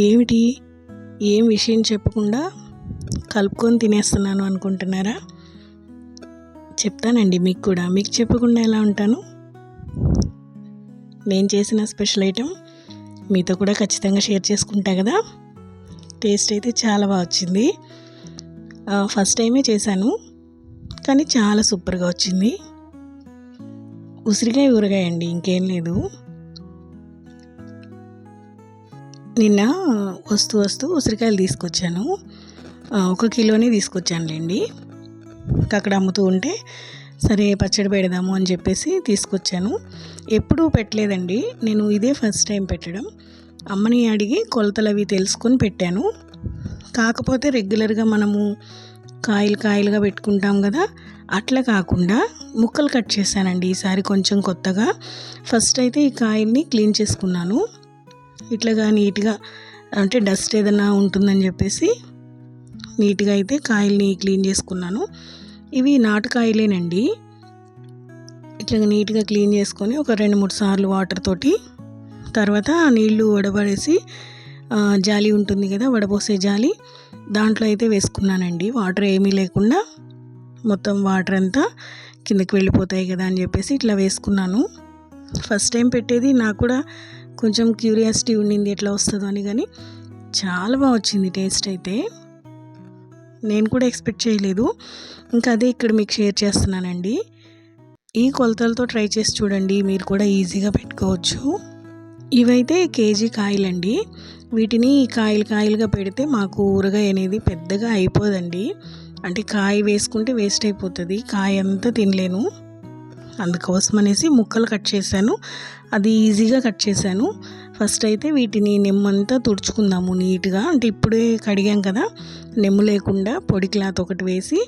ఏమిటి ఏం విషయం చెప్పకుండా కలుపుకొని తినేస్తున్నాను అనుకుంటున్నారా? చెప్తానండి మీకు కూడా. మీకు చెప్పకుండా ఎలా ఉంటాను? నేను చేసిన స్పెషల్ ఐటెం మీతో కూడా ఖచ్చితంగా షేర్ చేసుకుంటా కదా. టేస్ట్ అయితే చాలా బాగా వచ్చింది. ఫస్ట్ టైమే చేశాను కానీ చాలా సూపర్గా వచ్చింది. ఉసిరికాయ ఊరగాయ అండి, ఇంకేం లేదు. నిన్న వస్తూ ఉసిరికాయలు తీసుకొచ్చాను. 1 కిలోనే తీసుకొచ్చానులేండి. అక్కడ అమ్ముతూ ఉంటే సరే పచ్చడి పెడదాము అని చెప్పేసి తీసుకొచ్చాను. ఎప్పుడూ పెట్టలేదండి నేను, ఇదే ఫస్ట్ టైం పెట్టడం. అమ్మని అడిగి కొలతలు అవి తెలుసుకొని పెట్టాను. కాకపోతే రెగ్యులర్గా మనము కాయలుగా పెట్టుకుంటాం కదా, అట్లా కాకుండా ముక్కలు కట్ చేశానండి ఈసారి కొంచెం కొత్తగా. ఫస్ట్ అయితే ఈ కాయల్ని క్లీన్ చేసుకున్నాను. ఇట్లాగా నీట్గా, అంటే డస్ట్ ఏదైనా ఉంటుందని చెప్పేసి నీట్గా అయితే కాయల్ని క్లీన్ చేసుకున్నాను. ఇవి నాటుకాయలేనండి. ఇట్లా నీట్గా క్లీన్ చేసుకొని ఒక 2-3 సార్లు వాటర్ తోటి, తర్వాత నీళ్లు వడబడేసి జాలి ఉంటుంది కదా, వడపోసే జాలి, దాంట్లో అయితే వేసుకున్నానండి. వాటర్ ఏమీ లేకుండా మొత్తం వాటర్ అంతా కిందకి వెళ్ళిపోతాయి కదా అని చెప్పేసి ఇట్లా వేసుకున్నాను. ఫస్ట్ టైం పెట్టేది, నాకు కూడా కొంచెం క్యూరియాసిటీ ఉండింది ఎట్లా వస్తుందో అని. కానీ చాలా బాగా వచ్చింది టేస్ట్ అయితే. నేను కూడా ఎక్స్పెక్ట్ చేయలేదు. ఇంకా అదే ఇక్కడ మీకు షేర్ చేస్తున్నానండి. ఈ కొలతలతో ట్రై చేసి చూడండి, మీరు కూడా ఈజీగా పెట్టుకోవచ్చు. ఇవైతే కేజీ కాయలండి. వీటిని కాయలుగా పెడితే మాకు ఊరగాయ అనేది పెద్దగా అయిపోదండి. అంటే కాయ వేసుకుంటే వేస్ట్ అయిపోతుంది, కాయ అంతా తినలేను. అందుకోసం అనేసి ముక్కలు కట్ చేశాను. అది ఈజీగా కట్ చేశాను. ఫస్ట్ అయితే వీటిని నెమ్మంతా తుడుచుకుందాము నీట్గా. అంటే ఇప్పుడే కడిగాం కదా, నెమ్ము లేకుండా పొడి క్లాత్ ఒకటి వేసి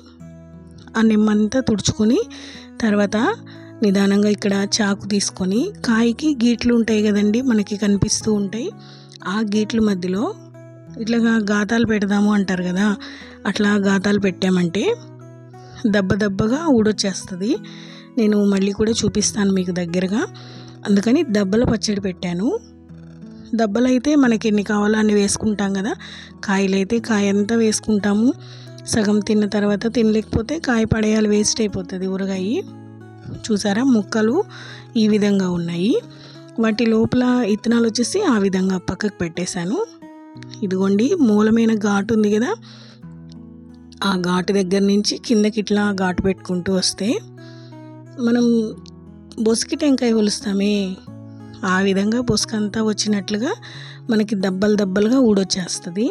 ఆ నెమ్మంతా తుడుచుకొని, తర్వాత నిదానంగా ఇక్కడ చాకు తీసుకొని, కాయకి గీట్లు ఉంటాయి కదండి మనకి కనిపిస్తూ ఉంటాయి, ఆ గీట్ల మధ్యలో ఇట్లాగా గాతాలు పెడదాము అంటారు కదా, అట్లా గాతాలు పెట్టామంటే దెబ్బగా ఊడొచ్చేస్తుంది. నేను మళ్ళీ కూడా చూపిస్తాను మీకు దగ్గరగా. అందుకని దెబ్బల పచ్చడి పెట్టాను. దెబ్బలు అయితే మనకి ఎన్ని కావాలో అన్ని వేసుకుంటాం కదా, కాయలైతే కాయ అంతా వేసుకుంటాము. సగం తిన్న తర్వాత తినలేకపోతే కాయ పడేయాలి, వేస్ట్ అయిపోతుంది ఊరగాయ. చూసారా ముక్కలు ఈ విధంగా ఉన్నాయి. వాటి లోపల ఇత్తనాలు వచ్చేసి ఆ విధంగా పక్కకు పెట్టేశాను. ఇదిగోండి మూలమైన ఘాటు ఉంది కదా, ఆ ఘాటు దగ్గర నుంచి కిందకి ఇట్లా ఘాటు పెట్టుకుంటూ వస్తే మనం బొసికి టెంకాయ ఒలుస్తామే, ఆ విధంగా బొసుకంతా వచ్చినట్లుగా మనకి దబ్బలుగా ఊడొచ్చేస్తుంది.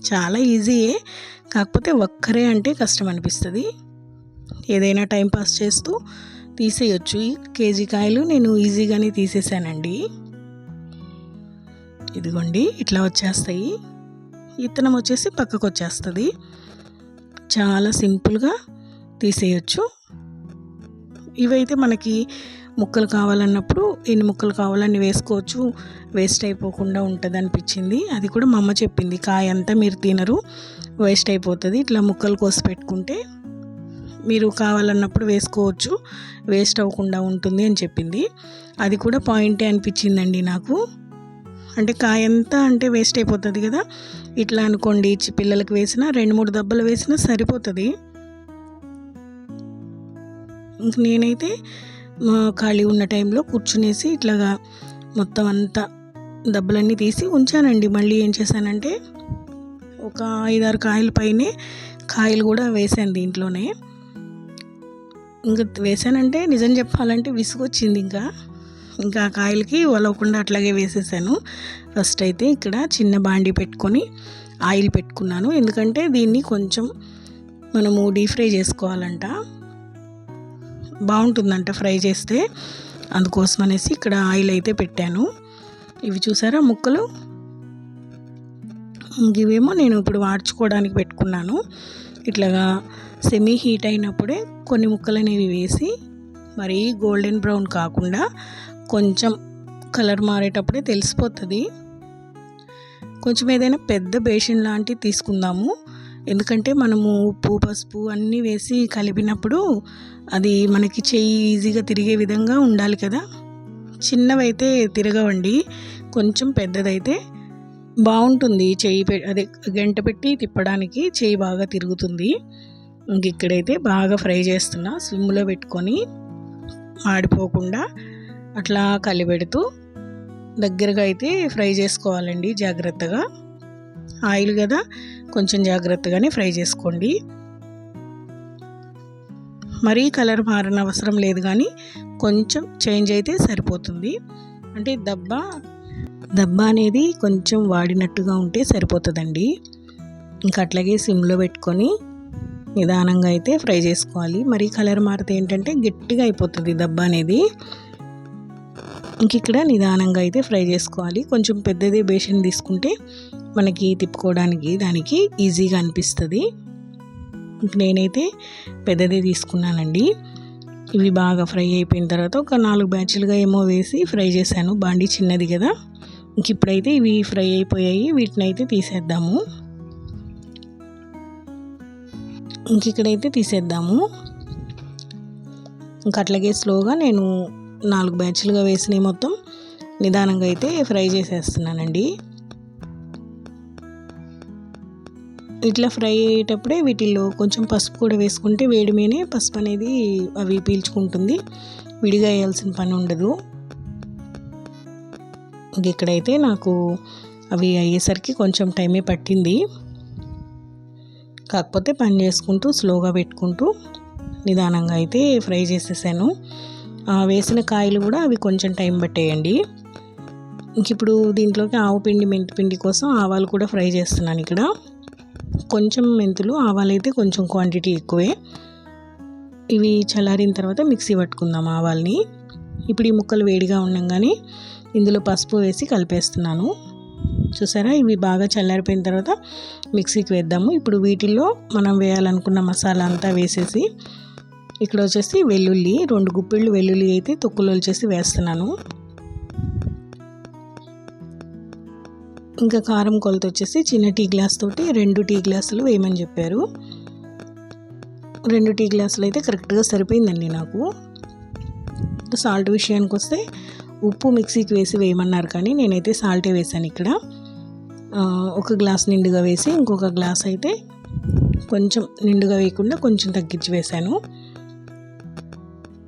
చాలా ఈజీయే, కాకపోతే ఒక్కరే అంటే కష్టం అనిపిస్తుంది. ఏదైనా టైంపాస్ చేస్తూ తీసేయచ్చు. ఈ కేజీ కాయలు నేను ఈజీగానే తీసేసానండి. ఇదిగోండి ఇట్లా వచ్చేస్తాయి. ఇత్తనం వచ్చేసి పక్కకు వచ్చేస్తుంది. చాలా సింపుల్గా తీసేయచ్చు. ఇవైతే మనకి ముక్కలు కావాలన్నప్పుడు ఎన్ని ముక్కలు కావాలని వేసుకోవచ్చు, వేస్ట్ అయిపోకుండా ఉంటుంది అనిపించింది. అది కూడా మా అమ్మ చెప్పింది, కాయ అంతా మీరు తినరు, వేస్ట్ అయిపోతుంది, ఇట్లా ముక్కలు కోసి పెట్టుకుంటే మీరు కావాలన్నప్పుడు వేసుకోవచ్చు, వేస్ట్ అవ్వకుండా ఉంటుంది అని చెప్పింది. అది కూడా పాయింటే అనిపించిందండి నాకు. అంటే కాయ అంతా అంటే వేస్ట్ అయిపోతుంది కదా, ఇట్లా అనుకోండి పిల్లలకి వేసినా 2-3 దెబ్బలు వేసినా సరిపోతుంది. ఇంక నేనైతే ఖాళీ ఉన్న టైంలో కూర్చునేసి ఇట్లాగా మొత్తం అంతా దెబ్బలన్నీ తీసి ఉంచానండి. మళ్ళీ ఏం చేశానంటే ఒక 5-6 కాయల పైనే కాయలు కూడా వేసాను దీంట్లోనే. ఇంకా వేసానంటే నిజం చెప్పాలంటే విసుగొచ్చింది. ఇంకా ఆ కాయలకి వలవకుండా అట్లాగే వేసేసాను. ఫస్ట్ అయితే ఇక్కడ చిన్న బాండీ పెట్టుకొని ఆయిల్ పెట్టుకున్నాను. ఎందుకంటే దీన్ని కొంచెం మనము డీప్ ఫ్రై చేసుకోవాలంట, బాగుంటుందంట ఫ్రై చేస్తే, అందుకోసం అనేసి ఇక్కడ ఆయిల్ అయితే పెట్టాను. ఇవి చూసారా ముక్కలు, ఇవేమో నేను ఇప్పుడు వాడ్చుకోవడానికి పెట్టుకున్నాను. ఇట్లాగా సెమీ హీట్ అయినప్పుడే కొన్ని ముక్కలు అనేవి వేసి, మరీ గోల్డెన్ బ్రౌన్ కాకుండా కొంచెం కలర్ మారేటప్పుడే తెలిసిపోతుంది. కొంచెం ఏదైనా పెద్ద బేషన్ లాంటివి తీసుకుందాము, ఎందుకంటే మనము ఉప్పు పసుపు అన్నీ వేసి కలిపినప్పుడు అది మనకి చెయ్యి ఈజీగా తిరిగే విధంగా ఉండాలి కదా. చిన్నవైతే తిరగవండి, కొంచెం పెద్దదైతే బాగుంటుంది. అదే గంట పెట్టి తిప్పడానికి చెయ్యి బాగా తిరుగుతుంది. ఇక్కడైతే బాగా ఫ్రై చేస్తున్నా, స్లిమ్లో పెట్టుకొని మాడిపోకుండా అట్లా కలిపెడుతూ దగ్గరగా అయితే ఫ్రై చేసుకోవాలండి. జాగ్రత్తగా, ఆయిల్ కదా, కొంచెం జాగ్రత్తగానే ఫ్రై చేసుకోండి. మరీ కలర్ మారని అవసరం లేదు, కానీ కొంచెం చేంజ్ అయితే సరిపోతుంది. అంటే దబ్బ అనేది కొంచెం వాడినట్టుగా ఉంటే సరిపోతుందండి. ఇంకా అట్లాగే సిమ్లో పెట్టుకొని నిదానంగా అయితే ఫ్రై చేసుకోవాలి. మరీ కలర్ మారితే ఏంటంటే గట్టిగా అయిపోతుంది దబ్బ అనేది. ఇంక ఇక్కడ నిదానంగా అయితే ఫ్రై చేసుకోవాలి. కొంచెం పెద్దదే బేషన్ తీసుకుంటే మనకి తిప్పుకోవడానికి దానికి ఈజీగా అనిపిస్తుంది. నేనైతే పెద్దదే తీసుకున్నానండి. ఇవి బాగా ఫ్రై అయిపోయిన తర్వాత ఒక 4 బ్యాచ్లుగా ఏమో వేసి ఫ్రై చేశాను. బాండి చిన్నది కదా. ఇంక ఇప్పుడైతే ఇవి ఫ్రై అయిపోయాయి, వీటిని అయితే తీసేద్దాము. ఇంక ఇక్కడైతే తీసేద్దాము. ఇంక అట్లాగే స్లోగా నేను 4 బ్యాచ్లుగా వేసినవి మొత్తం నిదానంగా అయితే ఫ్రై చేసేస్తున్నానండి. ఇట్లా ఫ్రై అయ్యేటప్పుడే వీటిల్లో కొంచెం పసుపు కూడా వేసుకుంటే వేడి మీనే పసుపు అనేది అవి పీల్చుకుంటుంది, విడిగా వేయాల్సిన పని ఉండదు. ఇక్కడైతే నాకు అవి అయ్యేసరికి కొంచెం టైమే పట్టింది. కాకపోతే పని చేసుకుంటూ స్లోగా పెట్టుకుంటూ నిదానంగా అయితే ఫ్రై చేసేసాను. వేసిన కాయలు కూడా అవి కొంచెం టైం పట్టేయండి. ఇంక ఇప్పుడు దీంట్లోకి ఆవు పిండి, మెంతిపిండి కోసం ఆవాలు కూడా ఫ్రై చేస్తున్నాను. ఇక్కడ కొంచెం మెంతులు, ఆవాలు అయితే కొంచెం క్వాంటిటీ ఎక్కువే. ఇవి చల్లారిన తర్వాత మిక్సీ పట్టుకుందాం ఆవాల్ని. ఇప్పుడు ఈ ముక్కలు వేడిగా ఉండగానే ఇందులో పసుపు వేసి కలిపేస్తున్నాను. చూసారా, ఇవి బాగా చల్లారిపోయిన తర్వాత మిక్సీకి వేద్దాము. ఇప్పుడు వీటిల్లో మనం వేయాలనుకున్న మసాలా అంతా వేసేసి ఇక్కడ వచ్చేసి వెల్లుల్లి 2 గుప్పిళ్ళు వెల్లుల్లి అయితే తొక్కులు వచ్చేసి వేస్తున్నాను. ఇంకా కారం కొలత వచ్చేసి చిన్న టీ గ్లాస్ తోటి 2 టీ గ్లాసులు వేయమని చెప్పారు. 2 టీ గ్లాసులు అయితే కరెక్ట్గా సరిపోయిందండి నాకు. సాల్ట్ విషయానికి వస్తే ఉప్పు మిక్సీకి వేసి వేయమన్నారు, కానీ నేనైతే సాల్టే వేసాను. ఇక్కడ 1 గ్లాస్ నిండుగా వేసి ఇంకొక గ్లాస్ అయితే కొంచెం నిండుగా వేయకుండా కొంచెం తగ్గించి వేసాను.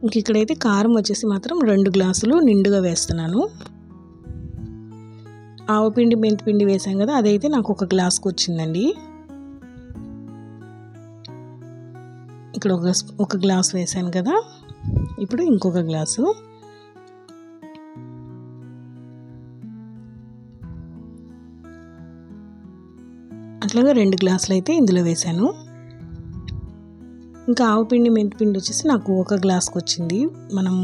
ఇంక ఇక్కడైతే కారం వచ్చేసి మాత్రం 2 గ్లాసులు నిండుగా వేస్తున్నాను. ఆవపిండి, మెంతిపిండి వేసాం కదా, అదైతే నాకు 1 గ్లాస్కి వచ్చిందండి. ఇక్కడ ఒక గ్లాస్ వేసాను కదా, ఇప్పుడు ఇంకొక గ్లాసు. అట్లాగా 2 గ్లాసులు అయితే ఇందులో వేసాను. ఇంకా ఆవపిండి, మెంతిపిండి వచ్చేసి నాకు 1 గ్లాస్కి వచ్చింది. మనం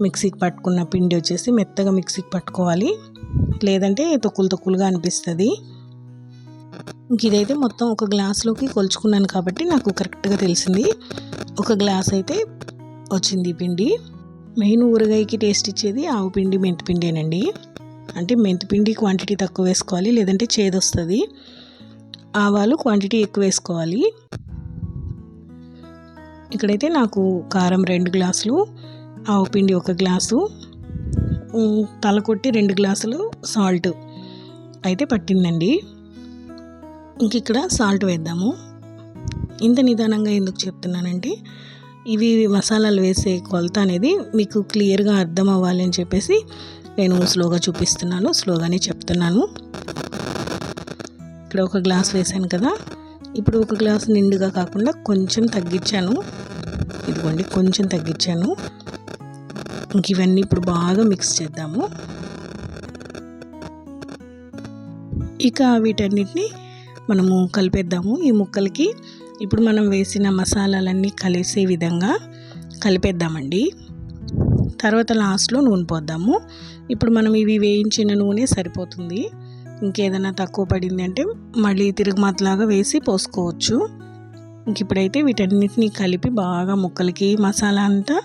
మిక్సీకి పట్టుకున్న పిండి వచ్చేసి మెత్తగా మిక్సీకి పట్టుకోవాలి, లేదంటే తొక్కులుగా అనిపిస్తుంది. ఇంక ఇదైతే మొత్తం 1 గ్లాస్లోకి కొలుచుకున్నాను కాబట్టి నాకు కరెక్ట్గా తెలిసింది. 1 గ్లాస్ అయితే వచ్చింది పిండి. మెయిన్ ఊరగాయకి టేస్ట్ ఇచ్చేది ఆవపిండి, మెంతిపిండేనండి. అంటే మెంతిపిండి క్వాంటిటీ తక్కువ వేసుకోవాలి, లేదంటే చేదు వస్తుంది. ఆవాలు క్వాంటిటీ ఎక్కువ వేసుకోవాలి. ఇక్కడైతే నాకు కారం 2 గ్లాసులు, ఆవపిండి 1 గ్లాసు, తలకొట్టి 2 గ్లాసులు సాల్ట్ అయితే పట్టిందండి. ఇంక ఇక్కడ సాల్ట్ వేద్దాము. ఇంత నిదానంగా ఎందుకు చెప్తున్నానంటే ఇవి మసాలాలు వేసే కొలత అనేది మీకు క్లియర్గా అర్థం అవ్వాలి అని చెప్పేసి నేను స్లోగా చూపిస్తున్నాను, స్లోగానే చెప్తున్నాను. ఇక్కడ 1 గ్లాస్ వేసాను కదా, ఇప్పుడు 1 గ్లాస్ నిండుగా కాకుండా కొంచెం తగ్గించాను. ఇదిగోండి, కొంచెం తగ్గించాను. ఇంక ఇవన్నీ ఇప్పుడు బాగా మిక్స్ చేద్దాము. ఇక వీటన్నిటిని మనము కలిపేద్దాము. ఈ ముక్కలకి ఇప్పుడు మనం వేసిన మసాలాలన్నీ కలిసే విధంగా కలిపేద్దామండి. తర్వాత లాస్ట్లో నూనె పోద్దాము. ఇప్పుడు మనం ఇవి వేయించిన నూనె సరిపోతుంది. ఇంకేదైనా తక్కువ పడింది అంటే మళ్ళీ తిరుగుమాతలాగా వేసి పోసుకోవచ్చు. ఇంక ఇప్పుడైతే వీటన్నిటిని కలిపి బాగా ముక్కలకి మసాలా అంతా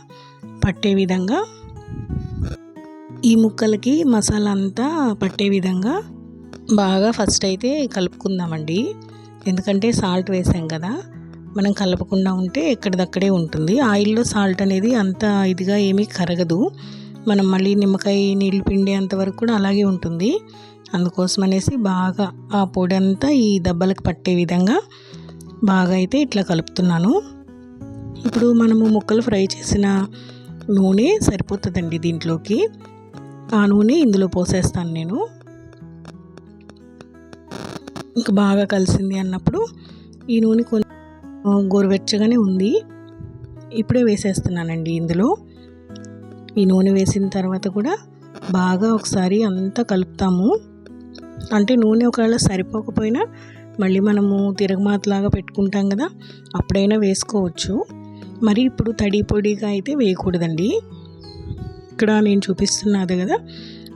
పట్టే విధంగా, ఈ ముక్కలకి మసాలా అంతా పట్టే విధంగా బాగా ఫస్ట్ అయితే కలుపుకుందామండి. ఎందుకంటే సాల్ట్ వేసాం కదా, మనం కలపకుండా ఉంటే ఎక్కడిదక్కడే ఉంటుంది. ఆయిల్లో సాల్ట్ అనేది అంత ఇదిగా ఏమీ కరగదు. మనం మళ్ళీ నిమ్మకాయ నీళ్ళు పిండే అంతవరకు కూడా అలాగే ఉంటుంది. అందుకోసం అనేసి బాగా ఆ పొడి అంతా ఈ దెబ్బలకు పట్టే విధంగా బాగా అయితే ఇట్లా కలుపుతున్నాను. ఇప్పుడు మనము ముక్కలు ఫ్రై చేసిన నూనె సరిపోతుందండి దీంట్లోకి. ఆ నూనె ఇందులో పోసేస్తాను నేను. ఇంకా బాగా కలిసింది అన్నప్పుడు ఈ నూనె కొంచెం గోరువెచ్చగానే ఉంది, ఇప్పుడే వేసేస్తున్నానండి ఇందులో. ఈ నూనె వేసిన తర్వాత కూడా బాగా ఒకసారి అంతా కలుపుతాము. అంటే నూనె ఒకవేళ సరిపోకపోయినా మళ్ళీ మనము తిరగమాతలాగా పెట్టుకుంటాం కదా, అప్పుడైనా వేసుకోవచ్చు. మరి ఇప్పుడు తడి పొడిగా అయితే వేయకూడదండి. ఇక్కడ నేను చూపిస్తున్నది కదా,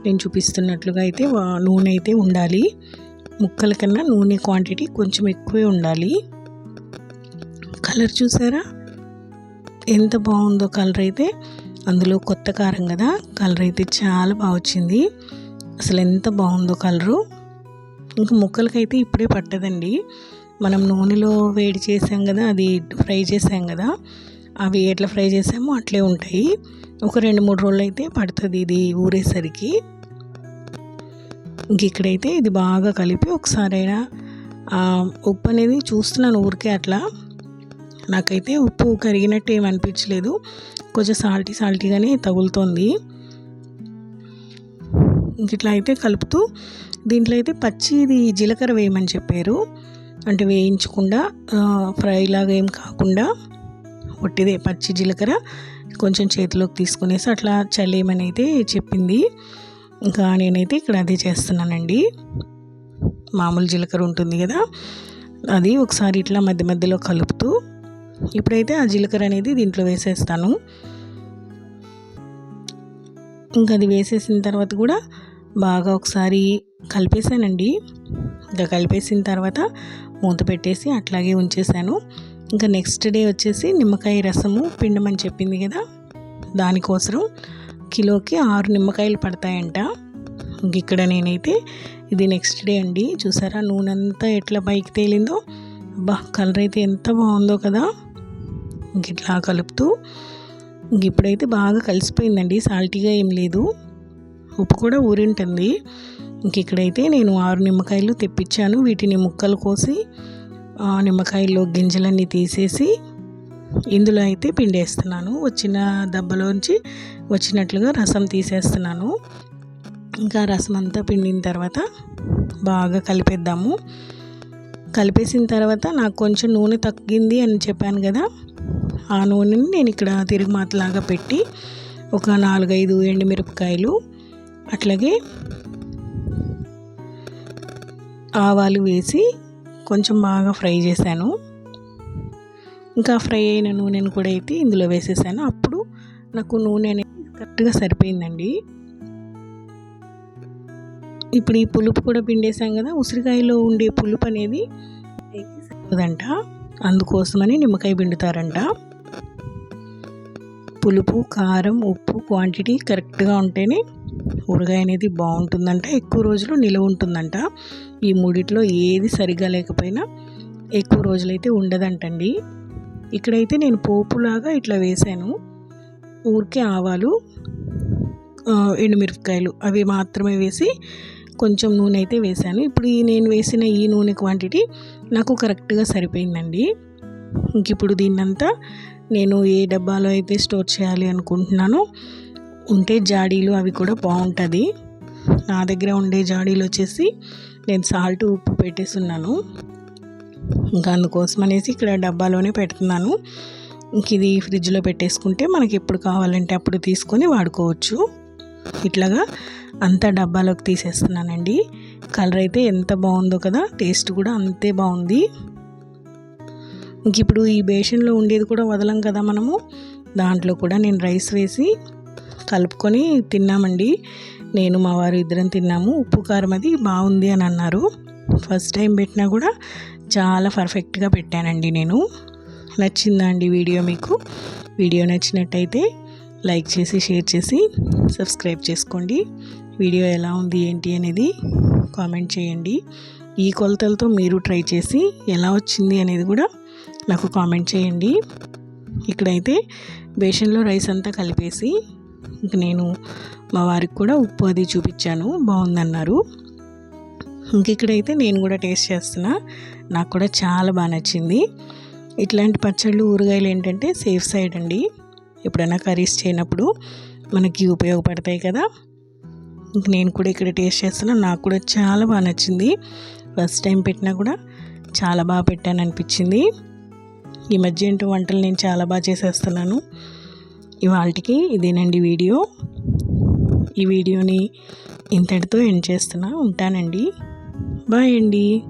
నేను చూపిస్తున్నట్లుగా అయితే నూనె అయితే ఉండాలి. ముక్కల కన్నా నూనె క్వాంటిటీ కొంచెం ఎక్కువే ఉండాలి. కలర్ చూసారా ఎంత బాగుందో కలర్ అయితే. అందులో కొత్త కారం కదా, కలర్ అయితే చాలా బాగా వచ్చింది. అసలు ఎంత బాగుందో కలరు. ఇంకా ముక్కలకైతే ఇప్పుడే పట్టదండి. మనం నూనెలో వేడి చేసాం కదా, అది ఫ్రై చేసాం కదా, అవి ఎట్లా ఫ్రై చేసామో అట్లే ఉంటాయి. ఒక 2-3 రోజులు అయితే పడుతుంది ఇది ఊరేసరికి. ఇంక ఇక్కడైతే ఇది బాగా కలిపి ఒకసారైనా ఉప్పు అనేది చూస్తున్నాను ఊరికే అట్లా. నాకైతే ఉప్పు కరిగినట్టు ఏమి అనిపించలేదు, కొంచెం సాల్టీగానే తగులుతోంది. ఇంక ఇట్లా అయితే కలుపుతూ దీంట్లో అయితే పచ్చిది జీలకర్ర వేయమని చెప్పారు. అంటే వేయించకుండా ఫ్రై లాగా ఏం కాకుండా ఒట్టిదే పచ్చి జీలకర్ర కొంచెం చేతిలోకి తీసుకునేసి అట్లా చల్లేయమని అయితే చెప్పింది. ఇంకా నేనైతే ఇక్కడ అదే చేస్తున్నానండి. మామూలు జీలకర్ర ఉంటుంది కదా, అది ఒకసారి ఇట్లా మధ్య మధ్యలో కలుపుతూ ఇప్పుడైతే ఆ జీలకర్ర అనేది దీంట్లో వేసేస్తాను. ఇంకా అది వేసేసిన తర్వాత కూడా బాగా ఒకసారి కలిపేసానండి. ఇంకా కలిపేసిన తర్వాత మూత పెట్టేసి అట్లాగే ఉంచేసాను. ఇంకా నెక్స్ట్ డే వచ్చేసి నిమ్మకాయ రసము పిండమని చెప్పింది కదా, దానికోసం కిలోకి 6 నిమ్మకాయలు పడతాయంట. ఇంక ఇక్కడ నేనైతే ఇది నెక్స్ట్ డే అండి. చూసారా నూనె అంతా ఎట్లా పైకి తేలిందో. కలర్ అయితే ఎంత బాగుందో కదా. ఇంక ఇట్లా కలుపుతూ ఇంక ఇప్పుడైతే బాగా కలిసిపోయిందండి, సాల్టీగా ఏం లేదు, ఉప్పు కూడా ఊరింటుంది. ఇంక ఇక్కడైతే నేను 6 నిమ్మకాయలు తెప్పించాను. వీటిని ముక్కలు కోసి నిమ్మకాయల్లో గింజలన్నీ తీసేసి ఇందులో అయితే పిండేస్తున్నాను. వచ్చిన దెబ్బలోంచి వచ్చినట్లుగా రసం తీసేస్తున్నాను. ఇంకా రసం అంతా పిండిన తర్వాత బాగా కలిపేద్దాము. కలిపేసిన తర్వాత నాకు కొంచెం నూనె తగ్గింది అని చెప్పాను కదా, ఆ నూనెని నేను ఇక్కడ తిరుగుమాతలాగా పెట్టి ఒక 4-5 ఎండుమిరపకాయలు అట్లాగే ఆవాలు వేసి కొంచెం బాగా ఫ్రై చేశాను. ఇంకా ఫ్రై అయిన నూనెను కూడా అయితే ఇందులో వేసేసాను. అప్పుడు నాకు నూనె అనేది కరెక్ట్గా సరిపోయిందండి. ఇప్పుడు ఈ పులుపు కూడా పిండేసాం కదా, ఉసిరికాయలో ఉండే పులుపు అనేది సరిపోదంట, అందుకోసమని నిమ్మకాయ పిండుతారంట. పులుపు, కారం, ఉప్పు క్వాంటిటీ కరెక్ట్గా ఉంటేనే ఊరగాయ అనేది బాగుంటుందంట, ఎక్కువ రోజులు నిలువ ఉంటుందంట. ఈ మూడిట్లో ఏది సరిగ్గా లేకపోయినా ఎక్కువ రోజులైతే ఉండదంటండి. ఇక్కడైతే నేను పోపులాగా ఇట్లా వేసాను. ఊరికే ఆవాలు, ఎండుమిరపకాయలు అవి మాత్రమే వేసి కొంచెం నూనె అయితే వేసాను. ఇప్పుడు నేను వేసిన ఈ నూనె క్వాంటిటీ నాకు కరెక్ట్గా సరిపోయిందండి. ఇంక ఇప్పుడు దీన్నంతా నేను ఏ డబ్బాలో అయితే స్టోర్ చేయాలి అనుకుంటున్నానో, ఉంటే జాడీలు అవి కూడా బాగుంటుంది. నా దగ్గర ఉండే జాడీలు వచ్చేసి నేను సాల్ట్, ఉప్పు పెట్టేస్తున్నాను. ఇంకా అందుకోసం అనేసి ఇక్కడ డబ్బాలోనే పెడుతున్నాను. ఇంక ఇది ఫ్రిడ్జ్లో పెట్టేసుకుంటే మనకి ఎప్పుడు కావాలంటే అప్పుడు తీసుకొని వాడుకోవచ్చు. ఇట్లాగా అంతా డబ్బాలోకి తీసేస్తున్నానండి. కలర్ అయితే ఎంత బాగుందో కదా, టేస్ట్ కూడా అంతే బాగుంది. ఇంక ఇప్పుడు ఈ బేషన్లో ఉండేది కూడా వదలం కదా మనము, దాంట్లో కూడా నేను రైస్ వేసి కలుపుకొని తిన్నామండి. నేను మా వారు ఇద్దరం తిన్నాము. ఉప్పు కారం అది బాగుంది అని అన్నారు. ఫస్ట్ టైం పెట్టినా కూడా చాలా పర్ఫెక్ట్గా పెట్టానండి నేను. నచ్చిందా అండి వీడియో మీకు? వీడియో నచ్చినట్టయితే లైక్ చేసి, షేర్ చేసి, సబ్స్క్రైబ్ చేసుకోండి. వీడియో ఎలా ఉంది ఏంటి అనేది కామెంట్ చేయండి. ఈ కొలతలతో మీరు ట్రై చేసి ఎలా వచ్చింది అనేది కూడా నాకు కామెంట్ చేయండి. ఇక్కడైతే బేషన్లో రైస్ అంతా కలిపేసి ఇంక నేను మా వారికి కూడా ఉప్పు అది చూపించాను, బాగుందన్నారు. ఇంక ఇక్కడైతే నేను కూడా టేస్ట్ చేస్తున్నా. నాకు కూడా చాలా బాగా నచ్చింది. ఇట్లాంటి పచ్చళ్ళు ఊరగాయలు ఏంటంటే సేఫ్ సైడ్ అండి. ఎప్పుడైనా కర్రీస్ చేయనప్పుడు మనకి ఉపయోగపడతాయి కదా. ఇంక నేను కూడా ఇక్కడ టేస్ట్ చేస్తున్నా. నాకు కూడా చాలా బాగా నచ్చింది. ఫస్ట్ టైం పెట్టినా కూడా చాలా బాగా పెట్టాను అనిపించింది. ఈ మధ్య ఏంటో వంటలు నేను చాలా బాగా చేసేస్తున్నాను. ఇవాళకి ఇదేనండి వీడియో. ఈ వీడియోని ఇంతటితో ఎండ్ చేస్తున్నా. ఉంటానండి. బాయ్ అండి.